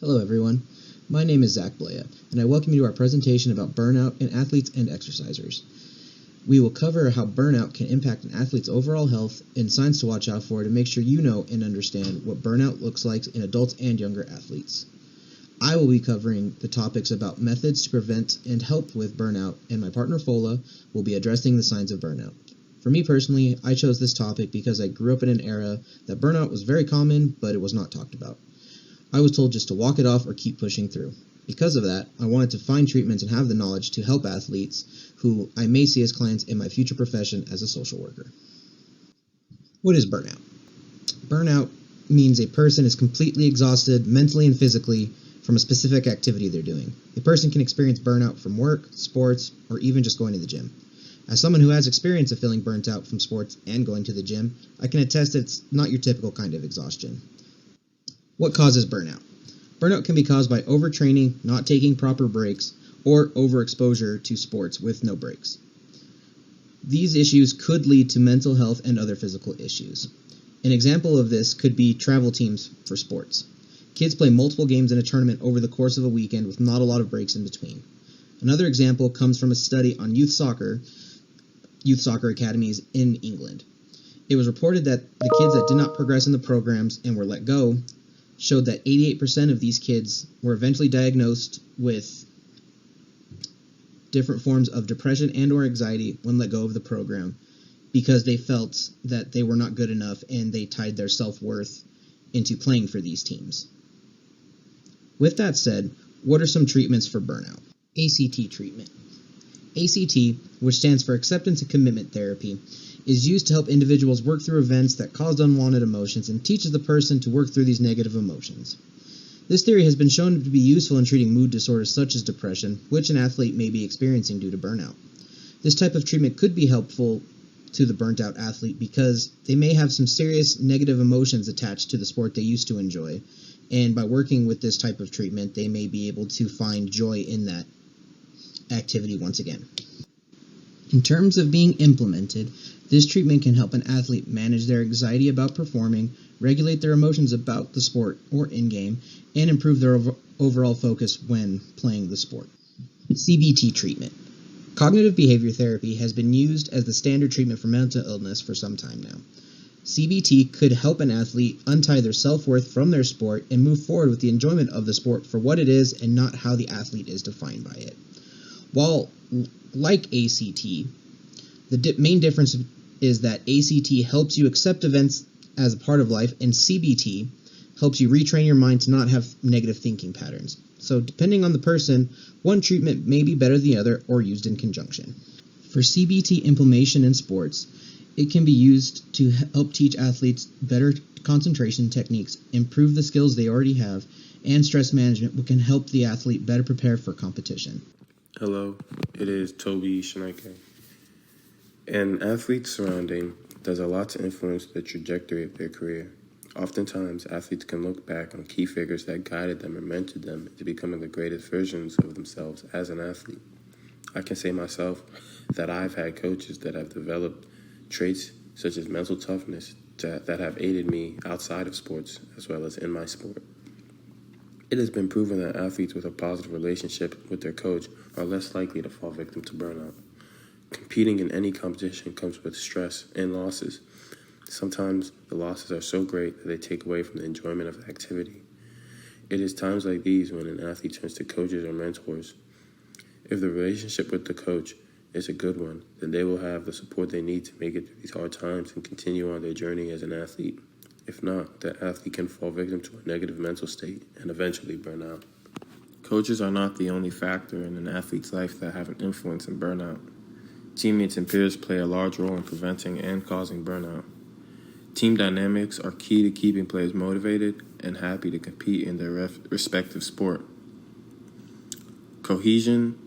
Hello everyone, my name is Blea, and I welcome you to our presentation about burnout in athletes and exercisers. We will cover how burnout can impact an athlete's overall health and signs to watch out for to make sure you know and understand what burnout looks like in adults and younger athletes. I will be covering the topics about methods to prevent and help with burnout, and my partner Fola will be addressing the signs of burnout. For me personally, I chose this topic because I grew up in an era that burnout was very common, but it was not talked about. I was told just to walk it off or keep pushing through. Because of that, I wanted to find treatments and have the knowledge to help athletes who I may see as clients in my future profession as a social worker. What is burnout? Burnout means a person is completely exhausted mentally and physically from a specific activity they're doing. A person can experience burnout from work, sports, or even just going to the gym. As someone who has experience of feeling burnt out from sports and going to the gym, I can attest that it's not your typical kind of exhaustion. What causes burnout? Burnout can be caused by overtraining, not taking proper breaks, or overexposure to sports with no breaks. These issues could lead to mental health and other physical issues. An example of this could be travel teams for sports. Kids play multiple games in a tournament over the course of a weekend with not a lot of breaks in between. Another example comes from a study on youth soccer academies in England. It was reported that the kids that did not progress in the programs and were let go showed that 88% of these kids were eventually diagnosed with different forms of depression and or anxiety when let go of the program because they felt that they were not good enough and they tied their self-worth into playing for these teams. With that said, what are some treatments for burnout? ACT treatment. ACT, which stands for Acceptance and Commitment Therapy, is used to help individuals work through events that caused unwanted emotions and teaches the person to work through these negative emotions. This theory has been shown to be useful in treating mood disorders such as depression, which an athlete may be experiencing due to burnout. This type of treatment could be helpful to the burnt out athlete because they may have some serious negative emotions attached to the sport they used to enjoy, and by working with this type of treatment, they may be able to find joy in that activity once again. In terms of being implemented, this treatment can help an athlete manage their anxiety about performing, regulate their emotions about the sport or in-game, and improve their overall focus when playing the sport. CBT treatment. Cognitive behavior therapy has been used as the standard treatment for mental illness for some time now. CBT could help an athlete untie their self-worth from their sport and move forward with the enjoyment of the sport for what it is and not how the athlete is defined by it. While, like ACT, the main difference is that ACT helps you accept events as a part of life, and CBT helps you retrain your mind to not have negative thinking patterns. So depending on the person, one treatment may be better than the other or used in conjunction. For CBT implementation in sports, it can be used to help teach athletes better concentration techniques, improve the skills they already have, and stress management, which can help the athlete better prepare for competition. Hello, it is Sonaike. An athlete's surrounding does a lot to influence the trajectory of their career. Oftentimes, athletes can look back on key figures that guided them or mentored them into becoming the greatest versions of themselves as an athlete. I can say myself that I've had coaches that have developed traits such as mental toughness that have aided me outside of sports as well as in my sport. It has been proven that athletes with a positive relationship with their coach are less likely to fall victim to burnout. Competing in any competition comes with stress and losses. Sometimes the losses are so great that they take away from the enjoyment of the activity. It is times like these when an athlete turns to coaches or mentors. If the relationship with the coach is a good one, then they will have the support they need to make it through these hard times and continue on their journey as an athlete. If not, the athlete can fall victim to a negative mental state and eventually burn out. Coaches are not the only factor in an athlete's life that have an influence in burnout. Teammates and peers play a large role in preventing and causing burnout. Team dynamics are key to keeping players motivated and happy to compete in their respective sport. Cohesion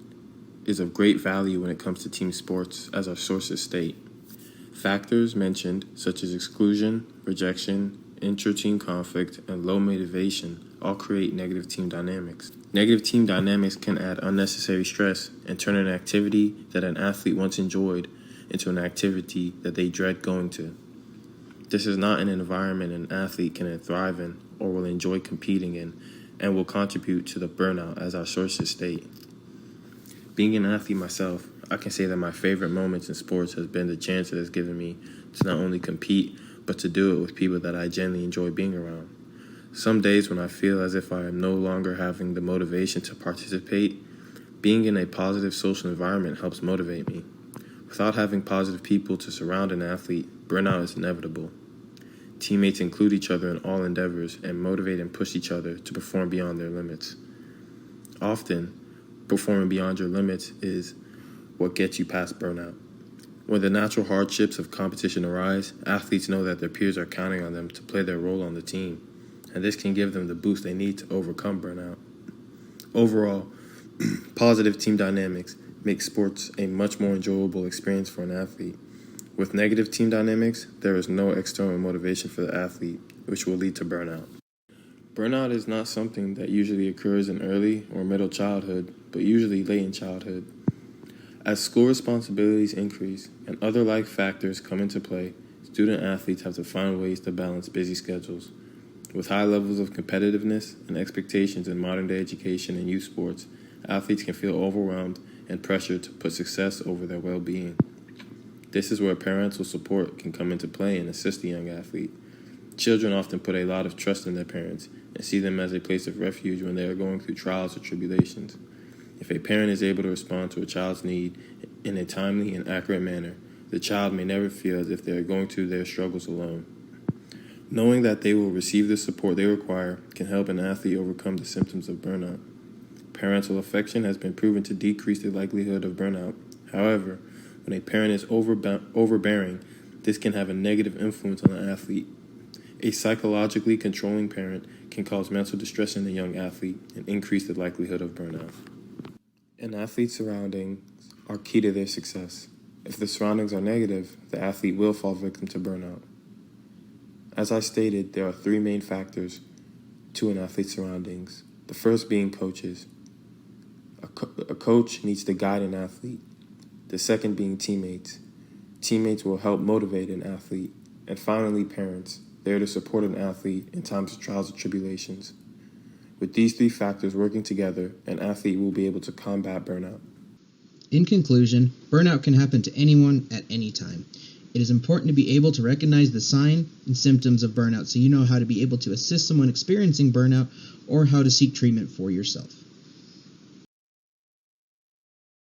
is of great value when it comes to team sports, as our sources state. Factors mentioned, such as exclusion, rejection, intra-team conflict, and low motivation, all create negative team dynamics. Negative team dynamics can add unnecessary stress and turn an activity that an athlete once enjoyed into an activity that they dread going to. This is not an environment an athlete can thrive in or will enjoy competing in, and will contribute to the burnout, as our sources state. Being an athlete myself, I can say that my favorite moments in sports has been the chance it has given me to not only compete, but to do it with people that I genuinely enjoy being around. Some days when I feel as if I am no longer having the motivation to participate, being in a positive social environment helps motivate me. Without having positive people to surround an athlete, burnout is inevitable. Teammates include each other in all endeavors and motivate and push each other to perform beyond their limits. Often, performing beyond your limits is what gets you past burnout. When the natural hardships of competition arise, athletes know that their peers are counting on them to play their role on the team, and this can give them the boost they need to overcome burnout. Overall, positive team dynamics make sports a much more enjoyable experience for an athlete. With negative team dynamics, there is no external motivation for the athlete, which will lead to burnout. Burnout is not something that usually occurs in early or middle childhood, but usually late in childhood. As school responsibilities increase and other life factors come into play, student athletes have to find ways to balance busy schedules. With high levels of competitiveness and expectations in modern-day education and youth sports, athletes can feel overwhelmed and pressured to put success over their well-being. This is where parental support can come into play and assist the young athlete. Children often put a lot of trust in their parents and see them as a place of refuge when they are going through trials or tribulations. If a parent is able to respond to a child's need in a timely and accurate manner, the child may never feel as if they are going through their struggles alone. Knowing that they will receive the support they require can help an athlete overcome the symptoms of burnout. Parental affection has been proven to decrease the likelihood of burnout. However, when a parent is overbearing, this can have a negative influence on the athlete. A psychologically controlling parent can cause mental distress in the young athlete and increase the likelihood of burnout. An athlete's surroundings are key to their success. If the surroundings are negative, the athlete will fall victim to burnout. As I stated, there are three main factors to an athlete's surroundings. The first being coaches. A coach needs to guide an athlete. The second being teammates. Teammates will help motivate an athlete. And finally, parents. They are to support an athlete in times of trials and tribulations. With these three factors working together, an athlete will be able to combat burnout. In conclusion, burnout can happen to anyone at any time. It is important to be able to recognize the sign and symptoms of burnout so you know how to be able to assist someone experiencing burnout or how to seek treatment for yourself.